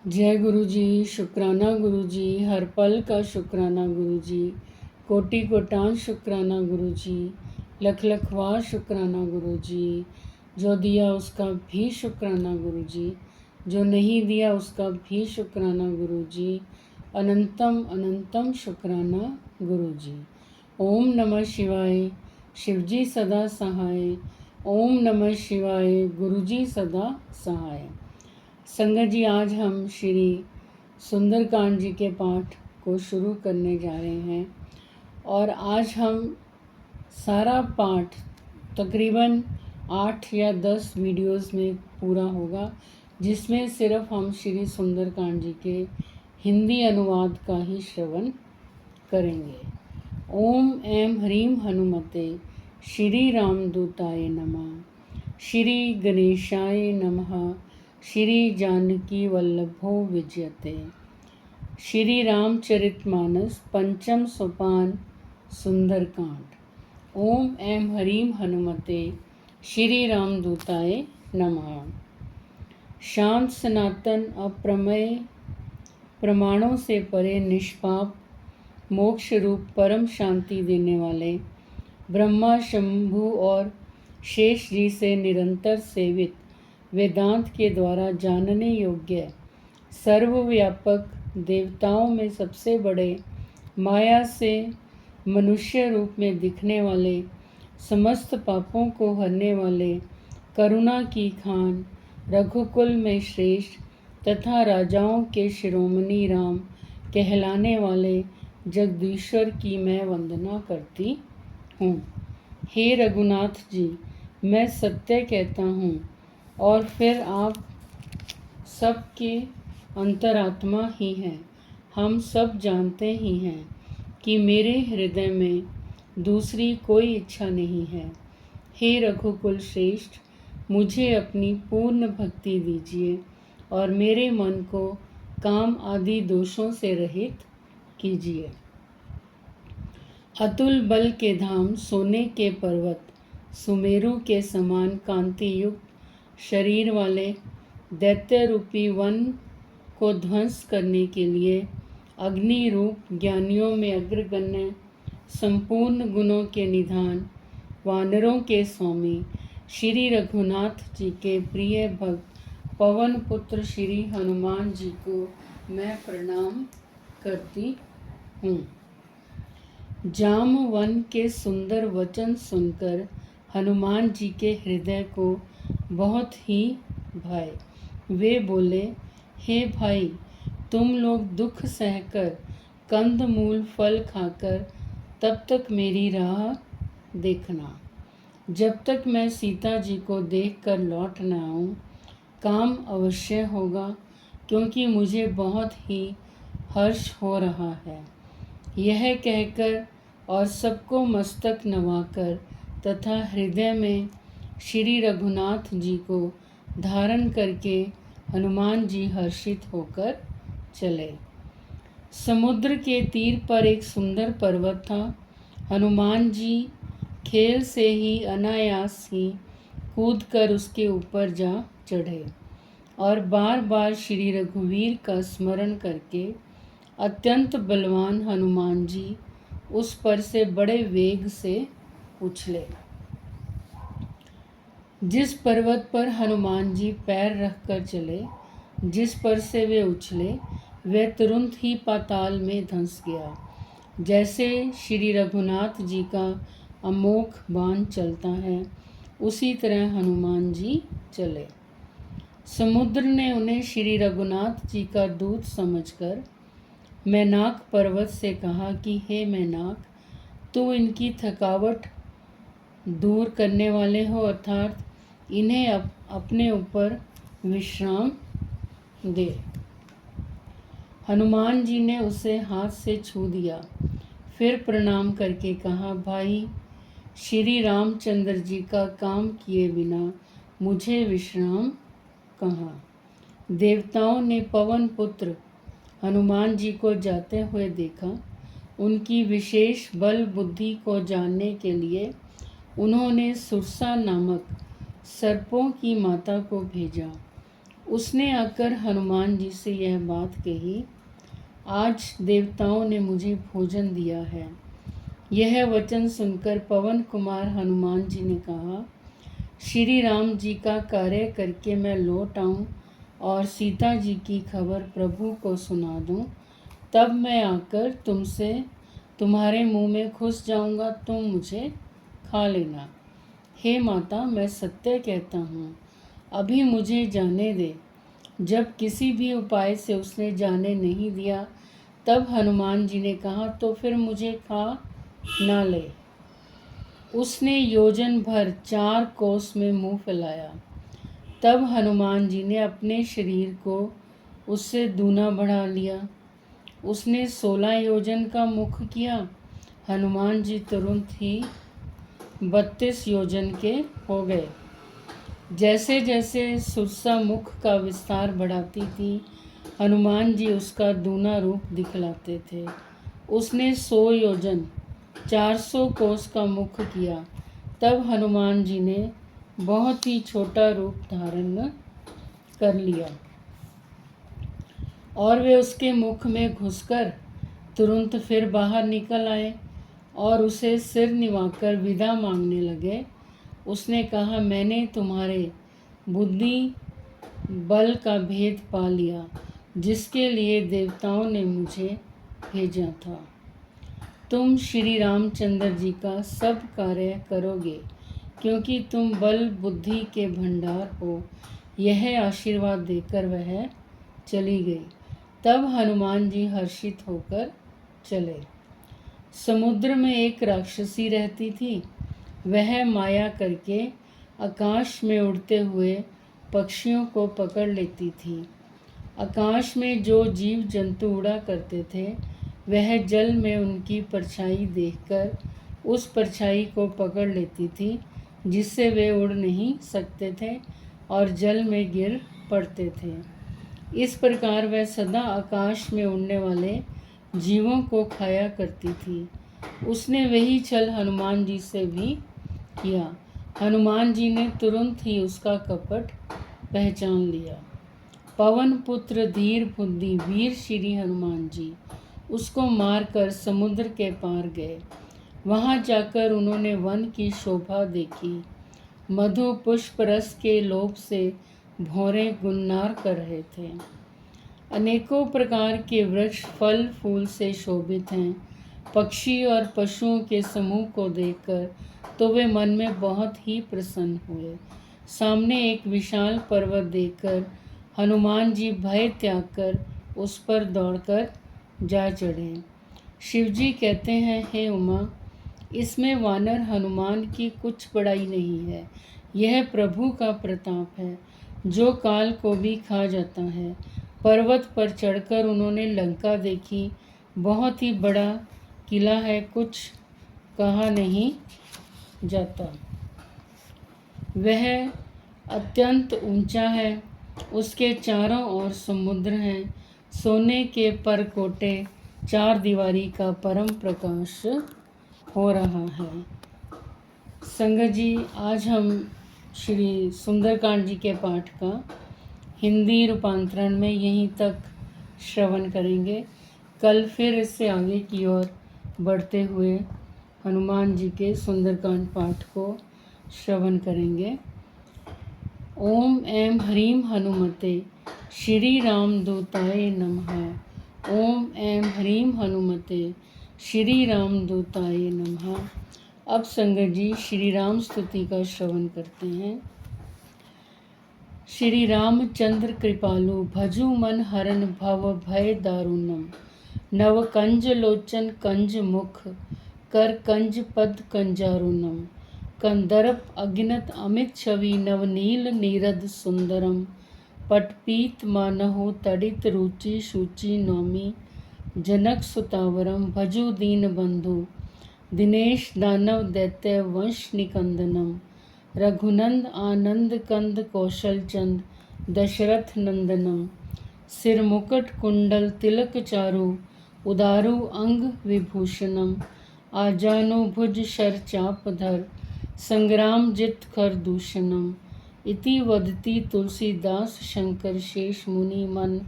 जय गुरु जी, शुक्राना गुरु जी, हर पल का शुक्राना गुरु जी, कोटि कोटान शुक्राना गुरु जी, लख लख वार शुक्राना गुरु जी। जो दिया उसका भी शुक्राना गुरु जी, जो नहीं दिया उसका भी शुक्राना गुरु जी। अनंतम अनंतम शुक्राना गुरु जी। ओम नमः शिवाय, शिवजी सदा सहाय। ओम नमः शिवाय, गुरु जी सदा सहाय। संगत जी, आज हम श्री सुंदरकांड जी के पाठ को शुरू करने जा रहे हैं और आज हम सारा पाठ तकरीबन 8 या 10 वीडियोस में पूरा होगा, जिसमें सिर्फ हम श्री सुंदरकांड जी के हिंदी अनुवाद का ही श्रवण करेंगे। ओम ऐं ह्रीं हनुमते श्री रामदूताय नमः। श्री गणेशाय नमः। श्री जानकी वल्लभो विजयते। श्री रामचरितमानस पंचम सोपान सुंदरकांड। ओम ऐं ह्रीं हनुमते श्री रामदूताय नमः। शांत सनातन अप्रमेय प्रमाणों से परे निष्पाप मोक्ष रूप परम शांति देने वाले ब्रह्मा शंभु और शेष जी से निरंतर सेवित वेदांत के द्वारा जानने योग्य सर्वव्यापक देवताओं में सबसे बड़े माया से मनुष्य रूप में दिखने वाले समस्त पापों को हरने वाले करुणा की खान रघुकुल में श्रेष्ठ तथा राजाओं के शिरोमणि राम कहलाने वाले जगदीश्वर की मैं वंदना करती हूँ। हे रघुनाथ जी, मैं सत्य कहता हूँ और फिर आप सबके अंतरात्मा ही हैं। हम सब जानते ही हैं कि मेरे हृदय में दूसरी कोई इच्छा नहीं है। हे रघुकुल श्रेष्ठ, मुझे अपनी पूर्ण भक्ति दीजिए और मेरे मन को काम आदि दोषों से रहित कीजिए। अतुल बल के धाम, सोने के पर्वत, सुमेरु के समान कांति युक्त शरीर वाले दैत्य रूपी वन को ध्वंस करने के लिए अग्नि रूप ज्ञानियों में अग्रगण्य संपूर्ण गुणों के निधान वानरों के स्वामी श्री रघुनाथ जी के प्रिय भक्त पवन पुत्र श्री हनुमान जी को मैं प्रणाम करती हूँ। जामवन के सुंदर वचन सुनकर हनुमान जी के हृदय को बहुत ही भाए। वे बोले, हे भाई, तुम लोग दुख सहकर कंद मूल फल खाकर तब तक मेरी राह देखना, जब तक मैं सीता जी को देखकर लौट न आऊँ। काम अवश्य होगा, क्योंकि मुझे बहुत ही हर्ष हो रहा है। यह कहकर और सबको मस्तक नवाकर तथा हृदय में श्री रघुनाथ जी को धारण करके हनुमान जी हर्षित होकर चले। समुद्र के तीर पर एक सुंदर पर्वत था। हनुमान जी खेल से ही अनायास ही कूदकर उसके ऊपर जा चढ़े और बार बार श्री रघुवीर का स्मरण करके अत्यंत बलवान हनुमान जी उस पर से बड़े वेग से उछले। जिस पर्वत पर हनुमान जी पैर रखकर चले, जिस पर से वे उछले, वह तुरंत ही पाताल में धंस गया। जैसे श्री रघुनाथ जी का अमोघ बाण चलता है, उसी तरह हनुमान जी चले। समुद्र ने उन्हें श्री रघुनाथ जी का दूत समझकर मैनाक पर्वत से कहा कि हे मैनाक, तू इनकी थकावट दूर करने वाले हो, अर्थात इन्हें अपने ऊपर विश्राम दे। हनुमान जी ने उसे हाथ से छू दिया, फिर प्रणाम करके कहा, भाई, श्री रामचंद्र जी का काम किए बिना मुझे विश्राम कहाँ। देवताओं ने पवन पुत्र हनुमान जी को जाते हुए देखा। उनकी विशेष बल बुद्धि को जानने के लिए उन्होंने सुरसा नामक सर्पों की माता को भेजा। उसने आकर हनुमान जी से यह बात कही, आज देवताओं ने मुझे भोजन दिया है। यह वचन सुनकर पवन कुमार हनुमान जी ने कहा, श्री राम जी का कार्य करके मैं लौट आऊँ और सीता जी की खबर प्रभु को सुना दूँ, तब मैं आकर तुमसे तुम्हारे मुंह में घुस जाऊँगा, तुम मुझे खा लेना। हे माता, मैं सत्य कहता हूँ, अभी मुझे जाने दे। जब किसी भी उपाय से उसने जाने नहीं दिया, तब हनुमान जी ने कहा, तो फिर मुझे खा ना ले। उसने योजन भर 4 कोस में मुंह फैलाया। तब हनुमान जी ने अपने शरीर को उससे दूना बढ़ा लिया। उसने 16 योजन का मुख किया। हनुमान जी तुरंत ही 32 योजन के हो गए। जैसे जैसे सुरसा मुख का विस्तार बढ़ाती थी, हनुमान जी उसका दूना रूप दिखलाते थे। उसने 100 योजन 400 कोस का मुख किया। तब हनुमान जी ने बहुत ही छोटा रूप धारण कर लिया और वे उसके मुख में घुसकर तुरंत फिर बाहर निकल आए और उसे सिर निवाकर विदा मांगने लगे। उसने कहा, मैंने तुम्हारे बुद्धि बल का भेद पा लिया, जिसके लिए देवताओं ने मुझे भेजा था। तुम श्री रामचंद्र जी का सब कार्य करोगे, क्योंकि तुम बल बुद्धि के भंडार हो। यह आशीर्वाद देकर वह चली गई। तब हनुमान जी हर्षित होकर चले। समुद्र में एक राक्षसी रहती थी। वह माया करके आकाश में उड़ते हुए पक्षियों को पकड़ लेती थी। आकाश में जो जीव जंतु उड़ा करते थे, वह जल में उनकी परछाई देखकर उस परछाई को पकड़ लेती थी, जिससे वे उड़ नहीं सकते थे और जल में गिर पड़ते थे। इस प्रकार वह सदा आकाश में उड़ने वाले जीवों को खाया करती थी। उसने वही छल हनुमान जी से भी किया। हनुमान जी ने तुरंत ही उसका कपट पहचान लिया। पवन पुत्र धीर बुद्धि वीर श्री हनुमान जी उसको मारकर समुद्र के पार गए। वहां जाकर उन्होंने वन की शोभा देखी। मधु पुष्प रस के लोभ से भौरे गुन्नार कर रहे थे। अनेकों प्रकार के वृक्ष फल फूल से शोभित हैं। पक्षी और पशुओं के समूह को देखकर तो वे मन में बहुत ही प्रसन्न हुए। सामने एक विशाल पर्वत देखकर हनुमान जी भय त्याग कर उस पर दौड़कर जा चढ़े। शिवजी कहते हैं, हे उमा, इसमें वानर हनुमान की कुछ बड़ाई नहीं है। यह प्रभु का प्रताप है, जो काल को भी खा जाता है। पर्वत पर चढ़कर उन्होंने लंका देखी। बहुत ही बड़ा किला है, कुछ कहा नहीं जाता। वह अत्यंत ऊंचा है। उसके चारों ओर समुद्र हैं। सोने के परकोटे 4 दीवारी का परम प्रकाश हो रहा है। संगत जी, आज हम श्री सुंदरकांड जी के पाठ का हिंदी रूपांतरण में यहीं तक श्रवण करेंगे। कल फिर इससे आगे की ओर बढ़ते हुए हनुमान जी के सुंदरकांड पाठ को श्रवण करेंगे। ओम ऐं ह्रीं हनुमते श्री रामदूताय नमः। ओम ऐं ह्रीं हनुमते श्री रामदूताय नमः। अब संगत जी श्री राम स्तुति का श्रवण करते हैं। श्री रामचंद्र कृपालु भजु मन हरन भव भय दारुणम। नव कंज लोचन कंज मुख कर कंज पद कंजारुणम। कंदर्प अगिनत अमित छवि नवनील नीरद सुंदरम। पटपीत मानहु तडित रुचि शुचि नौमी। जनक सुतावरम भजु दीन बंधु। दिनेश दानव दैत्य वंश निकंदनम। रघुनंद आनंद कंद कौशल चंद दशरथ नंदनम। सिर मुकुट कुंडल तिलक चारु उदारु अंग विभूषणम। आजानु भुज शर चाप धर संग्राम जित कर दूषणम। इति वदति तुलसीदास शंकर शेष मुनि मन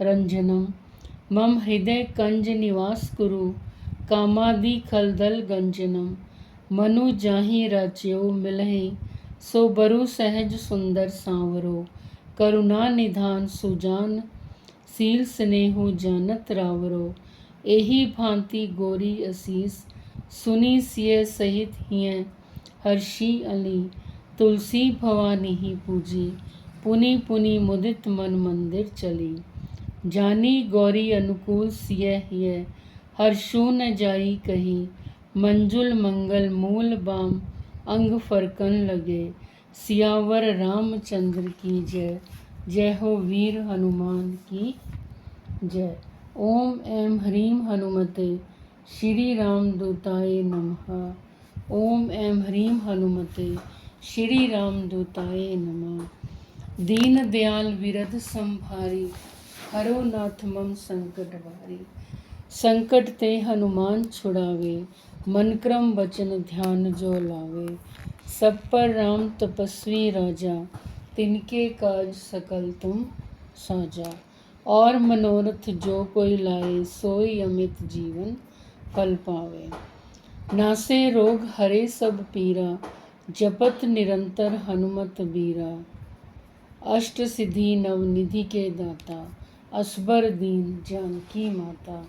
रंजनम। मम हृदय कंज निवास कुरु कामादि खलदल गंजनम। मनु जाहि रच्यो मिलहि सो बरु सहज सुंदर सांवरो। करुणा निधान सुजान सील स्नेहु जानत रावरो। एही भांति गोरी असीस सुनी सिय सहित हिय हर्षी अली। तुलसी भवानी ही पूजी पुनि पुनि मुदित मन मंदिर चली। जानी गौरी अनुकूल सिय हिय हर्षो न जाई कही। मंजुल मंगल मूल बाम अंग फरकन लगे। सियावर रामचंद्र की जय। जय हो वीर हनुमान की जय। ओम ऐं ह्रीं हनुमते श्री राम दूताय नमः। ओम ऐं ह्रीं हनुमते श्री राम दूताय नमः। दीन दयाल विरध संभारी हरो नाथ मम संकट भारी। संकट ते हनुमान छुड़ावे मन क्रम वचन ध्यान जो लावे। सब पर राम तपस्वी राजा तिनके काज सकल तुम साजा। और मनोरथ जो कोई लाए सोई अमित जीवन फल पावे। नासे रोग हरे सब पीरा जपत निरंतर हनुमत बीरा। अष्ट सिद्धि नव निधि के दाता असबर दीन जानकी माता।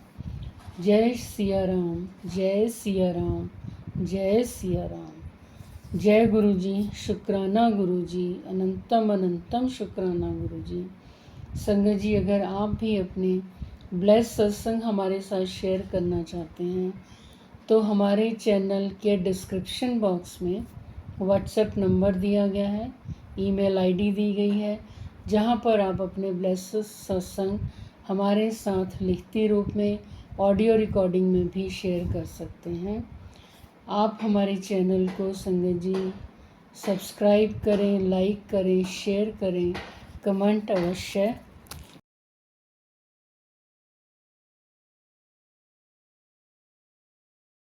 जय सिया राम जय सिया राम जय सिया राम। जय गुरु जी। शुक्राना गुरु जी। अनंतम अनंतम शुक्राना गुरु जी। संगत जी, अगर आप भी अपने ब्लेस सत्संग हमारे साथ शेयर करना चाहते हैं तो हमारे चैनल के डिस्क्रिप्शन बॉक्स में व्हाट्सएप नंबर दिया गया है, ईमेल आईडी दी गई है, जहां पर आप अपने ब्लेस सत्संग हमारे साथ लिखती रूप में ऑडियो रिकॉर्डिंग में भी शेयर कर सकते हैं। आप हमारे चैनल को संगत जी सब्सक्राइब करें, लाइक करें, शेयर करें, कमेंट अवश्य